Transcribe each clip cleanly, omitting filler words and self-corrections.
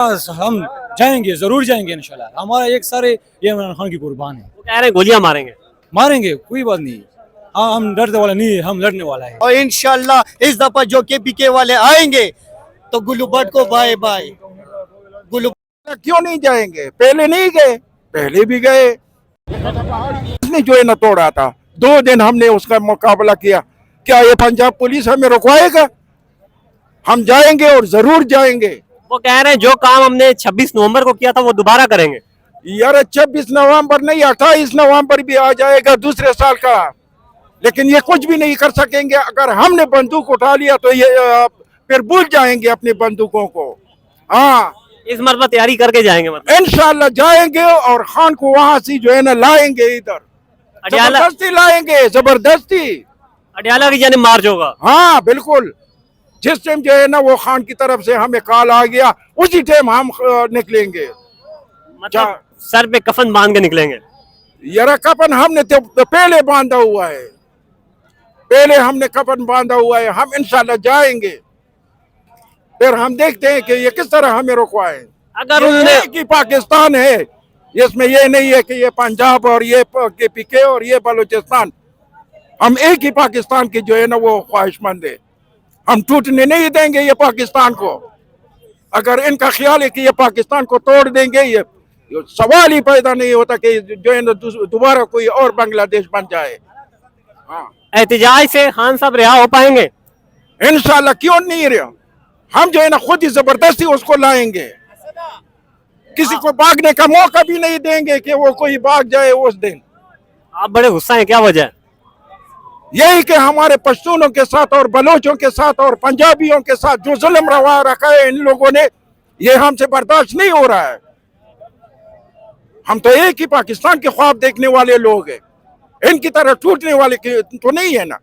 ہم جائیں گے, ضرور جائیں گے انشاءاللہ. ہمارا ایک سارے یہ عمران خان کی قربان ہے. وہ کہہ رہے ہیں گولیاں ماریں گے. ماریں گے, کوئی بات نہیں. ہاں ہم ڈرنے والا نہیں ہے, ہم لڑنے والا ہے. اور انشاءاللہ اس دفعہ جو کے پی کے والے آئیں گے تو گلو بٹ کو بائے بائے. گلو کیوں نہیں جائیں گے؟ پہلے نہیں گئے, پہلے بھی گئے. اس نے جو ہے نا توڑا تھا, 2 دن ہم نے اس کا مقابلہ کیا. کیا یہ پنجاب پولیس ہمیں رکوائے گا؟ ہم جائیں گے اور ضرور جائیں گے. وہ کہہ رہے ہیں جو کام ہم نے 26 نومبر کو کیا تھا وہ دوبارہ کریں گے. یار 26 نومبر نہیں, 28 نومبر بھی آ جائے گا دوسرے سال کا, لیکن یہ کچھ بھی نہیں کر سکیں گے. اگر ہم نے بندوق اٹھا لیا تو یہ پھر بھول جائیں گے اپنی بندوقوں کو. ہاں اس مرتبہ تیاری کر کے جائیں گے. مطلب انشاءاللہ جائیں گے اور خان کو وہاں سے جو ہے نا لائیں گے, ادھر زبردستی لائیں گے, زبردستی. اڈیالہ کی جانب مارچ ہوگا. ہاں بالکل. جس ٹائم جو ہے نا وہ خان کی طرف سے ہمیں کال آ گیا, اسی ٹائم ہم نکلیں گے. مطلب سر پہ کفن باندھ کے نکلیں گے. یار کفن ہم نے تو پہلے باندھا ہوا ہے, پہلے ہم نے کفن باندھا ہوا ہے. ہم انشاءاللہ جائیں گے, پھر ہم دیکھتے ہیں کہ یہ کس طرح ہمیں رکوائے. اگر یہ ایک ہی پاکستان ہے, اس میں یہ نہیں ہے کہ یہ پنجاب اور یہ کے پی کے اور یہ بلوچستان. ہم ایک ہی پاکستان کی جو ہے نا وہ خواہش مند ہے. ہم ٹوٹنے نہیں دیں گے یہ پاکستان کو. اگر ان کا خیال ہے کہ یہ پاکستان کو توڑ دیں گے, یہ سوال ہی پیدا نہیں ہوتا کہ جو ہے نا دوبارہ کوئی اور بنگلہ دیش بن جائے. ہاں احتجاج سے خان صاحب رہا ہو پائیں گے انشاءاللہ. کیوں نہیں رہا, ہم جو ہے نا خود ہی زبردستی اس کو لائیں گے. کسی کو بھاگنے کا موقع بھی نہیں دیں گے کہ وہ کوئی بھاگ جائے اس دن. آپ بڑے غصہ ہیں, کیا وجہ ہے؟ یہی کہ ہمارے پشتونوں کے ساتھ اور بلوچوں کے ساتھ اور پنجابیوں کے ساتھ جو ظلم روا رکھا ہے ان لوگوں نے, یہ ہم سے برداشت نہیں ہو رہا ہے. ہم تو ایک ہی پاکستان کے خواب دیکھنے والے لوگ ہیں, ان کی طرح ٹوٹنے والے تو نہیں ہے نا.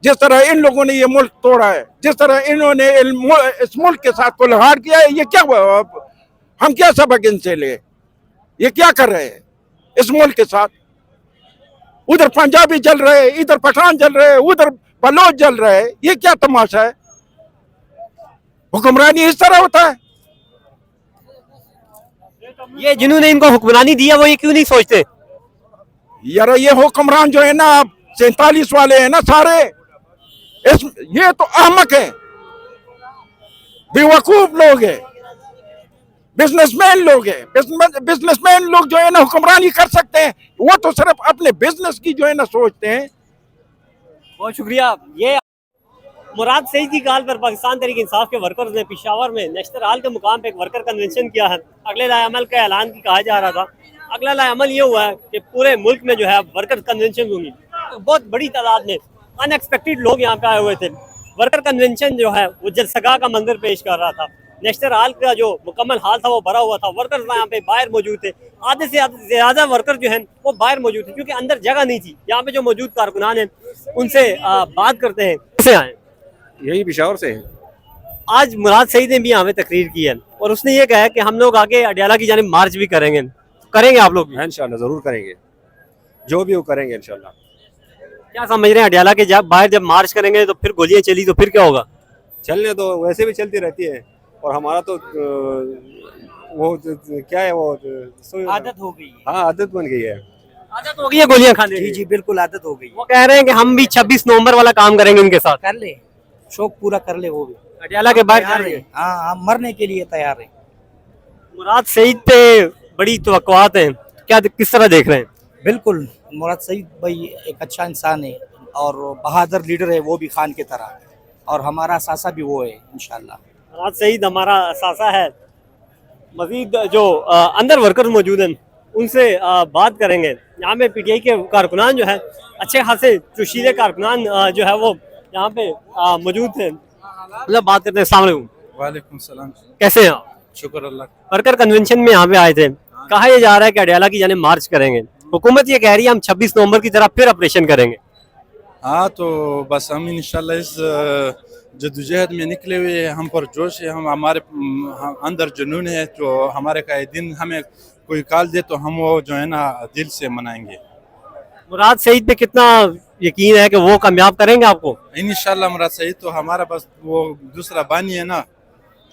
جس طرح ان لوگوں نے یہ ملک توڑا ہے, جس طرح انہوں نے اس ملک کے ساتھ کلہاڑ کیا ہے, یہ کیا ہم کیا سبق ان سے لے؟ یہ کیا کر رہے ہیں اس ملک کے ساتھ؟ ادھر پنجابی جل رہے, ادھر پٹھان جل رہے, ادھر بلوچ جل رہے. یہ کیا تماشا ہے؟ حکمرانی اس طرح ہوتا ہے؟ یہ جنہوں نے ان کو حکمرانی دیا وہ یہ کیوں نہیں سوچتے؟ یار یہ حکمران جو ہے نا 47 والے ہیں نا سارے, یہ تو احمق ہیں, بیوقوف لوگ ہیں, بزنس مین لوگ ہیں. بزنس مین لوگ جو ہے نا حکمرانی کر سکتے ہیں, وہ تو صرف اپنے بزنس کی جو ہے نا سوچتے ہیں. بہت شکریہ. یہ مراد سعید کی کال پر پاکستان تحریک انصاف کے ورکرز نے پشاور میں نیشنل ہال کے مقام پہ ایک ورکر کنونشن کیا ہے. اگلے لائحہ عمل کا اعلان کی کہا جا رہا تھا. اگلا لائحہ عمل یہ ہوا ہے کہ پورے ملک میں جو ہے ورکر کنونشن ہوں گی. بہت بڑی تعداد میں ان ایکسپیکٹڈ لوگ یہاں پہ آئے ہوئے تھے. ورکر کنونشن جو ہے وہ جلسگاہ کا منظر پیش کر رہا تھا. نیشنل ہال کا جو مکمل ہال تھا وہ بھرا ہوا تھا. ورکرز یہاں پہ باہر موجود تھے. آدھے سے زیادہ ورکر جو ہیں وہ باہر موجود تھے کیونکہ اندر جگہ نہیں تھی. یہاں پہ جو موجود کارکنان ہیں ان سے بات کرتے ہیں. کیسے آئے؟ یہی پشاور سے ہیں. آج مراد سعید نے بھی یہاں پہ تقریر کی ہے اور اس نے یہ کہا ہے کہ ہم لوگ آگے اڈیالہ کی جانب مارچ بھی کریں گے آپ لوگ بھی؟ انشاءاللہ ضرور کریں گے, جو بھی وہ کریں گے انشاءاللہ. کیا سمجھ رہے ہیں اڈیالہ کے جب مارچ کریں گے تو پھر گولیاں چلی تو پھر کیا ہوگا؟ چلنے تو ویسے بھی چلتی رہتی ہے, اور ہمارا تو وہ کیا ہے, وہ عادت ہو گئی. ہاں عادت بن گئی ہے. عادت ہو گئی ہے گولیاں کھانے کی. جی بالکل عادت ہو گئی. وہ کہہ رہے ہیں کہ ہم بھی 26 نومبر والا کام کریں گے ان کے ساتھ. کر لے, شوق پورا کر لے. وہ بھی اڈیالہ کے باہر ہاں ہم مرنے کے لیے تیار ہیں. مراد سعید پہ بڑی توقعات ہیں, کیا کس طرح دیکھ رہے ہیں؟ بالکل مراد سعید بھائی ایک اچھا انسان ہے اور بہادر لیڈر ہے, وہ بھی خان کی طرح, اور ہمارا اثاثہ بھی وہ ہے انشاءاللہ. مراد سعید ہمارا اثاثہ ہے. مزید جو اندر ورکر موجود ہیں ان سے بات کریں گے. یہاں پہ پی ٹی آئی کے کارکنان جو ہے اچھے خاصے جوشیلے کارکنان جو ہے وہ یہاں پہ موجود تھے. مطلب بات کرتے ہیں. السلام علیکم. وعلیکم السلام. کیسے ہیں آپ؟ شکر اللہ. ورکر کنونشن میں یہاں پہ آئے تھے. کہا یہ جا رہا ہے کہ اڈیالہ کی جانب مارچ کریں گے. حکومت یہ کہہ رہی ہے ہم 26 نومبر کی طرح پھر آپریشن کریں گے. ہاں تو بس ہم انشاءاللہ اس جدوجہد میں نکلے ہوئے ہیں. ہم پر جوش ہے, ہم ہمارے اندر جنون ہے. جو ہمارے دن ہمیں کوئی کال دے تو ہم وہ جو ہے نا دل سے منائیں گے. مراد سعید پہ کتنا یقین ہے کہ وہ کامیاب کریں گے آپ کو؟ انشاءاللہ مراد سعید تو ہمارا بس وہ دوسرا بانی ہے نا,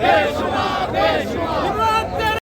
Beşuma,